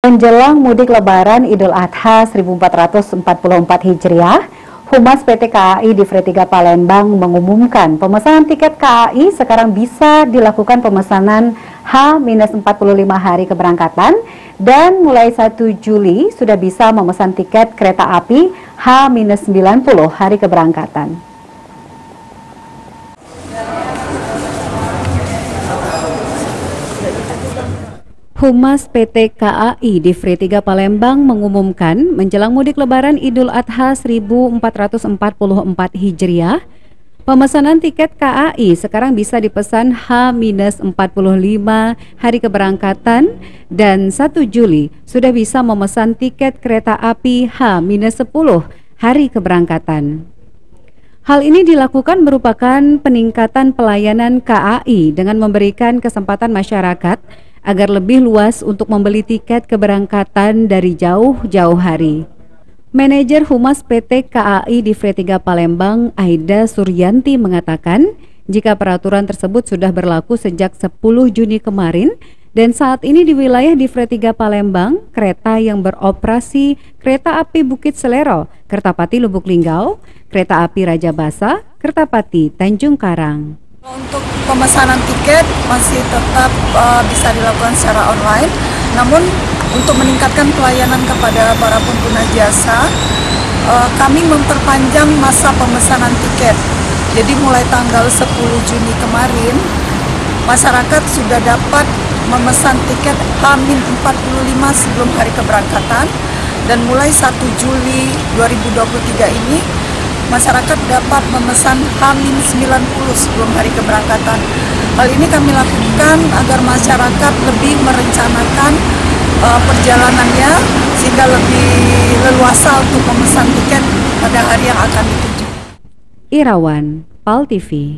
Menjelang mudik Lebaran Idul Adha 1444 Hijriah, Humas PT KAI Divre 3 Palembang mengumumkan pemesanan tiket KAI sekarang bisa dilakukan pemesanan H-45 hari keberangkatan dan mulai 1 Juli sudah bisa memesan tiket kereta api H-90 hari keberangkatan. Humas PT KAI Divre 3 Palembang mengumumkan menjelang mudik Lebaran Idul Adha 1444 Hijriah, pemesanan tiket KAI sekarang bisa dipesan H-45 hari keberangkatan dan 1 Juli sudah bisa memesan tiket kereta api H-10 hari keberangkatan. Hal ini dilakukan merupakan peningkatan pelayanan KAI dengan memberikan kesempatan masyarakat agar lebih luas untuk membeli tiket keberangkatan dari jauh-jauh hari. Manajer Humas PT KAI Divre 3 Palembang, Aida Suryanti mengatakan, jika peraturan tersebut sudah berlaku sejak 10 Juni kemarin dan saat ini di wilayah Divre 3 Palembang, kereta yang beroperasi kereta api Bukit Selero, Kertapati Lubuk Linggau, kereta api Raja Basa, Kertapati Tanjung Karang. Untuk pemesanan tiket masih tetap bisa dilakukan secara online, namun untuk meningkatkan pelayanan kepada para pengguna jasa, kami memperpanjang masa pemesanan tiket. Jadi mulai tanggal 10 Juni kemarin, masyarakat sudah dapat memesan tiket H-45 sebelum hari keberangkatan, dan mulai 1 Juli 2023 ini, masyarakat dapat memesan H-90 sebelum hari keberangkatan. Hal ini kami lakukan agar masyarakat lebih merencanakan perjalanannya sehingga lebih leluasa untuk memesan tiket pada hari yang akan dituju. Irawan, PAL TV.